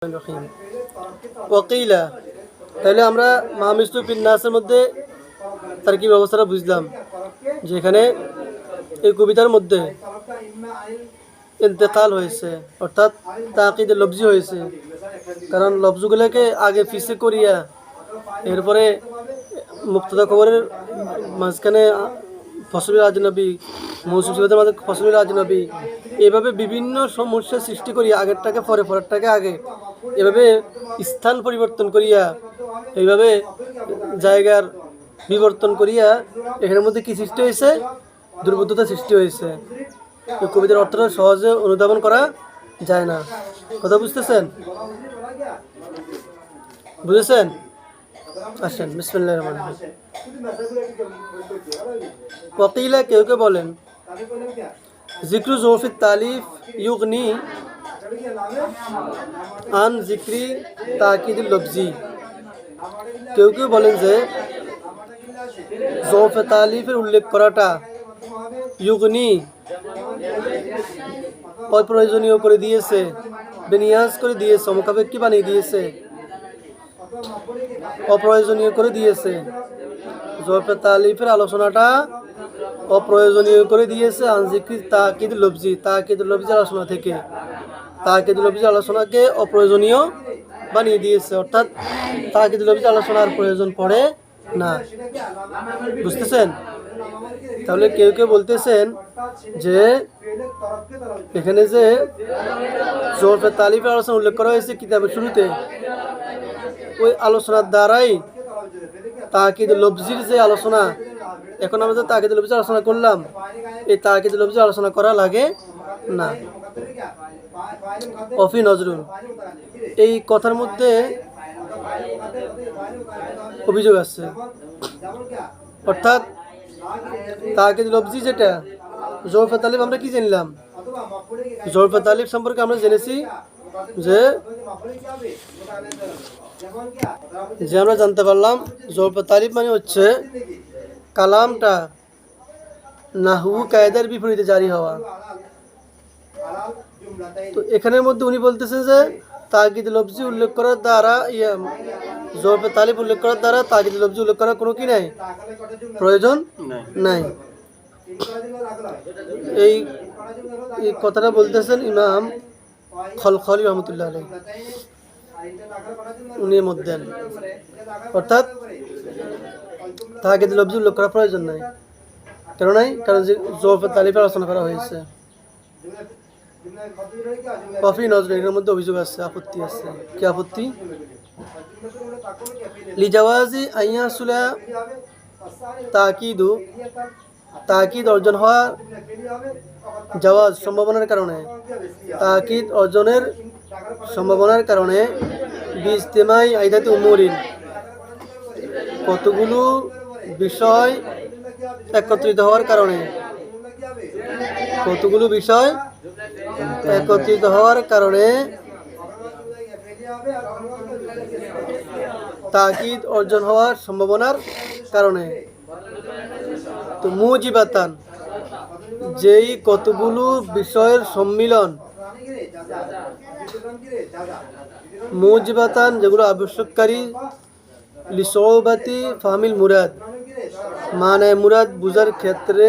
রহিম ওয়াকিলা। তাহলে আমরা মাহমিস্তু বিন নাসের মধ্যে তার কি ব্যবস্থাটা বুঝলাম, যে এখানে এই কবিতার মধ্যে ইন্তেকাল হয়েছে, অর্থাৎ তাকিদ লফজি হয়েছে। কারণ লফজগুলোকে আগে পিছে করিয়া এরপরে মুক্তদা খবরের মাঝখানে ফসলের আজনবী, মৌসুম সিবাদের মাঝে ফসলের আজনবী, এভাবে বিভিন্ন সমস্যা সৃষ্টি করিয়া আগেরটাকে পরে, পরেরটাকে আগে, এভাবে স্থান পরিবর্তন করিয়া, এইভাবে জায়গার বিবর্তন করিয়া এখানের মধ্যে কি সৃষ্টি হয়েছে? দুর্বোধ্যতা সৃষ্টি হয়েছে। এই কবিতার অর্থটা সহজে অনুধাবন করা যায় না। কথা বুঝতেছেন? বুঝেছেন? আসেন, বিসমিল্লাহির রহমানির রহিম। ওয়াকিলা, কেউ কেউ বলেন, জিক্রু জৌফিত তালিফ ইউগনি আন জিক্রি তাকিদুল লফজি। কেউ কেউ বলেন যে জৌফে তালিফের উল্লেখ করাটা ইউগনি অপ্রয়োজনীয় করে দিয়েছে, বেনিয়াজ করে দিয়েছে, অমুখাপেক্ষী বানিয়ে দিয়েছে, অপ্রয়োজনীয় করে দিয়েছে। জৌফে তালিফের আলোচনাটা অপ্রয়োজনীয় করে দিয়েছে আন জিক্রি তাকিদ লফজি, তাকিদ লফজির আলোচনা থেকে। তাকিদ লফজির আলোচনাকে অপ্রয়োজনীয় বানিয়ে দিয়েছে, অর্থাৎ তাকিদ লফজির আলোচনার প্রয়োজন পড়ে না। বুঝতেছেন? তাহলে কেউ কেউ বলতেছেন যে এখানে যে জৌফে তালিফের আলোচনা উল্লেখ করা হয়েছে কিতাবের শুরুতে, ওই আলোচনার দ্বারাই তাকিদ লফজির যে আলোচনা, এখন আমরা যে তাকিদ লফজির আলোচনা করলাম, এই তাকিদ লফজির আলোচনা করা লাগে না। অফি নজরুল, এই কথার মধ্যে অভিযোগ আছে। অর্থাৎ তাকিদ লফজি যেটা, জৌফে তালিফ আমরা কি জানলাম? জৌফে তালিফ সম্পর্কে আমরা জেনেছি যে আমরা জানতে পারলাম জৌফে তালিফ মানে হচ্ছে কালামটা নাহু কায়দার বিপরীতে জারি হওয়া। তো এখানের মধ্যে উনি বলতেছেন যে তাকিদ লফজি উল্লেখ করার দ্বারা জৌফে তালিফ উল্লেখ করার দ্বারা তাকিদ লফজি উল্লেখ করার কোনো কি নাই, প্রয়োজন নাই। এই কথাটা বলতেছেন ইমাম খলখলি রহমতুল্লাহ আলাইহি, উনি মধ্যে। অর্থাৎ তাকিদ লফজি উল্লেখ করার প্রয়োজন নাই। কেন নাই? কারণ যে জৌফে তালিফের আলোচনা করা হয়েছে। কফি নজরুল, এর মধ্যে অভিযোগ আছে, আপত্তি আছে। কি আপত্তি? লিজাওয়াজি আইয়াসুলা তাকিদু, তাকিদ অর্জন হওয়া জাওয়াজ সম্ভাবনার কারণে, তাকিদ অর্জনের সম্ভাবনার কারণে বিজতেমাই আইদাতে উমুরিন, কতগুলো বিষয় একত্রিত হওয়ার কারণে, কতগুলো বিষয় একত্রিত হওয়ার কারণে তাকিদ অর্জন হওয়ার সম্ভাবনার কারণে। তো মুজিবাতান, যেই কতগুলো বিষয়ের সম্মিলন, মুজিবাতান যেগুলো আবশ্যককারী, লিসৌবাতি ফাহমিল মুরাদ, মানে মুরাদ বুঝার ক্ষেত্রে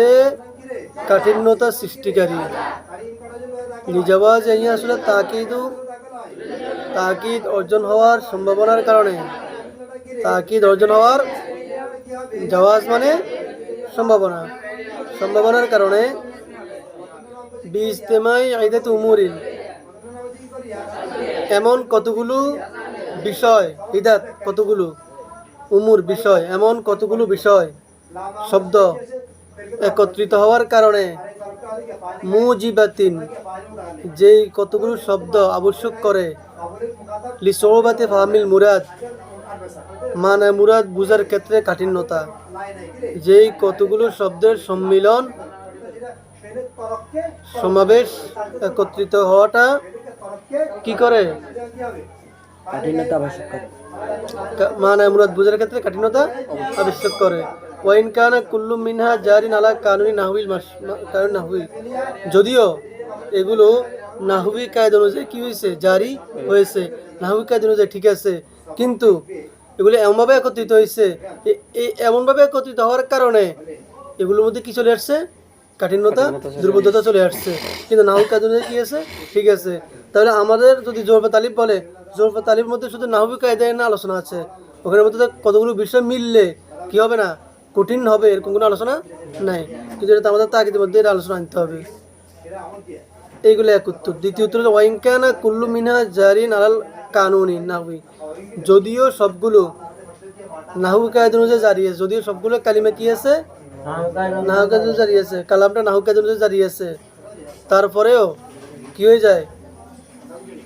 কাঠিন্যতা সৃষ্টিকারী। লিজাওয়াজ ইয়া আসলে তাকিদু, তাকিদ অর্জন হওয়ার সম্ভাবনার কারণে, তাকিদ অর্জন হওয়ার, জাওয়াজ মানে সম্ভাবনা, সম্ভাবনার কারণে বিজতেমাই আইদাত উমুরিন, এমন কতগুলো বিষয়, ইদাত কতগুলো, উমুর বিষয়, এমন কতগুলো বিষয়, শব্দ একত্রিত হওয়ার কারণে, মুজিবাতিন যেই কতগুলো শব্দ আবশ্যক করে, লিসৌবাতে ফাহমিল মুরাদ মানে মুরাদ বুঝার ক্ষেত্রে কাঠিন্যতা, যেই কতগুলো শব্দের সম্মিলন, সমাবেশ, একত্রিত হওয়াটা কি করে? কাঠিন্যতা আবশ্যক করে, মানে মুরাদ বুঝার ক্ষেত্রে কাঠিন্যতা আবশ্যক করে। ওয়াইন কানা কুল্লু মিনহা জারিন আলা কানুনি নাহউইল কানুন নাহউই, যদিও এগুলো নাহউই কায়দা অনুযায়ী কি হয়েছে? জারি হয়েছে। নাহবি কায়দা অনুযায়ী ঠিক আছে, কিন্তু এগুলো এমনভাবে একত্রিত হয়েছে, এই এমনভাবে একত্রিত হওয়ার কারণে এগুলোর মধ্যে কি চলে আসছে, কাঠিন্যতা, দুর্বোধ্যতা চলে আসছে। কিন্তু নাহবি কায়দা অনুযায়ী কি আছে, ঠিক আছে। তাহলে আমাদের যদি জোরফে তালিব বলে, জোরফে তালিবের মধ্যে শুধু নাহবি কায়দায় না আলোচনা আছে, ওখানের মধ্যে কতগুলো বিষয় মিললে কি হবে না, কঠিন হবে, এরকম কোনো আলোচনা নাই। কিন্তু এটা আমাদের তাগিদের মধ্যে আলোচনা আনতে হবে। এইগুলো এক উত্তর। দ্বিতীয় উত্তর হলো ওয়াইনকানা কুল্লু মিনহা জারিন আলাল কানুনি নাহবি, যদিও সবগুলো নাহু কায়দা অনুযায়ী জারি আছে, যদিও সবগুলো কালিমা কি আছে, নাহু কায়দা অনুযায়ী জারি আছে, কালামটা নাহু কায়দা অনুযায়ী জারি আছে, তারপরেও কি হয়ে যায়,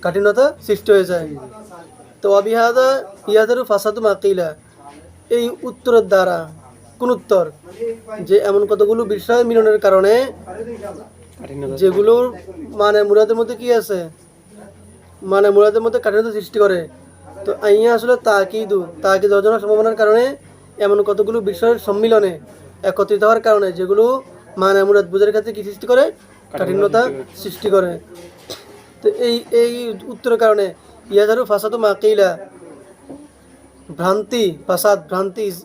কাঠিন্যতা সৃষ্টি হয়ে যায়। তো অবিহাদা ইয়াদারু ফাসাদু মাকিলা, এই উত্তরের দ্বারা কোন উত্তর, যে এমন কতগুলো বিষয় মিলনের কারণে যেগুলোর মানে মুরাদের মধ্যে কি আছে, মানে মুরাদের মধ্যে কাঠিন্যতা সৃষ্টি করে। তো আইয়া আসলে তাকিদ অর্জনের সম্ভাবনার কারণে এমন কতগুলো বিষয়ের সম্মিলনে একত্রিত হওয়ার কারণে যেগুলো মানে মুরাদ বুঝার ক্ষেত্রে কি সৃষ্টি করে, কাঠিন্যতা সৃষ্টি করে। তো এই উত্তরের কারণে ইয়াদারু ফাসাদু মাকিলা, ভ্রান্তি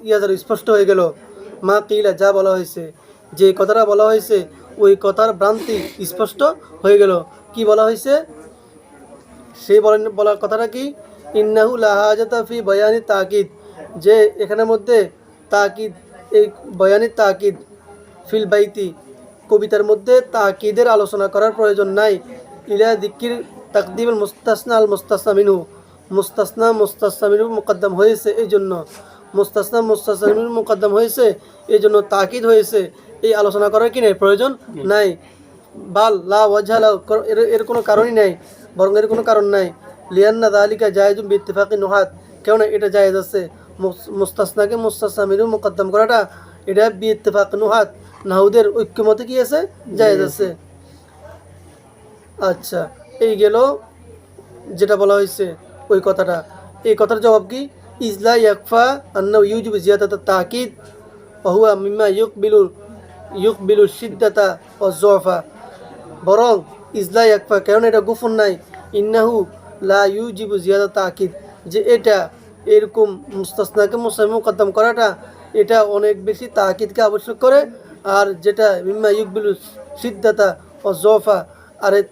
ইয়াদারু স্পষ্ট হয়ে গেল, মা কিলা যা বলা হয়েছে, যে কথাটা বলা হয়েছে ওই কথার ভ্রান্তি স্পষ্ট হয়ে গেল। কি বলা হয়েছে, সেই বলার কথাটা কি, ইন্নাহু লাহাজাতা ফি বয়ানি তাকিদ, যে এখানের মধ্যে তাকিদ, এই বয়ানি তাকিদ ফিল বাইতি, কবিতার মধ্যে তাকিদের আলোচনা করার প্রয়োজন নাই। ইলা দিকির তাকদিমুল মুস্তাসনা আল মুস্তাসনা মিনহু, মুস্তাসনা মিনহু মুকদ্দম হয়েছে, এই জন্য মুস্তাসনা মিনহু মুকদ্দম হয়েছে, এই জন্য তাকিদ হয়েছে, এই আলোচনা করার কি নেই, প্রয়োজন নাই। বাল লা ওয়াজহা লাহু, এর কোনো কারণই নাই, বরং এর কোনো কারণ নাই। লিয়ান্না যালিকা জায়েজুন বিইত্তিফাকি নুহাত, কেননা এটা জায়েজ আছে, মুস্তাসনাকে মুস্তাসনা মিনহু মুকদ্দম করাটা এটা বিইত্তিফাক নুহাত, নাহুদের ঐক্যমতে কি আছে, জায়েজ আছে। আচ্ছা, এই গেল যেটা বলা হয়েছে ওই কথাটা। এই কথার জবাব কি, ইজলা ইয়াকফা আন্নাহু ইউজিবু জিয়াদাত তাকিদ ওয়া হুয়া মিম্মা ইউকবিলু শিদ্দাতা ওয়া যুফা, বরং ইজলা ইয়াকফা, কারণ এটা গোপন নাই, ইন্নাহু লা ইউজিবু জিয়াদাত তাকিদ, যে এটা এরকম মুস্তাসনাকে মুকদ্দম করাটা এটা অনেক বেশি তাকিদকে আবশ্যক করে। আর যেটা মিম্মা ইউকবিলু শিদ্দাতা ওয়া যুফা, আর এই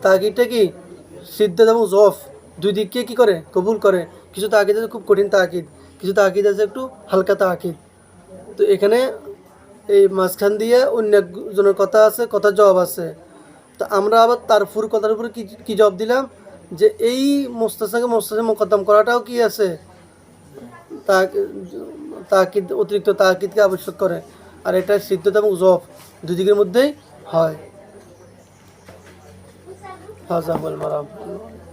তাকিদটা কি, সিদ্ধাত এবং জফ দুই দিককে কি করে, কবুল করে। কিছু তাকিদ আছে খুব কঠিন তাকিদ, কিছু তাকিদ আছে একটু হালকা তাকিদ। তো এখানে এই মাঝখান দিয়ে অন্য একজনের কথা আছে, কথার জবাব আছে। তো আমরা আবার তার কথার উপরে কি জবাব দিলাম, যে এই মুস্তাসনাকে মুকদ্দম করাটাও কি আছে, তাকিদ, অতিরিক্ত তাকিদকে আবশ্যক করে। আর এটা সিদ্ধত এবং জফ দুই দিকের মধ্যেই হয়। হাযা ওয়াল মারাম।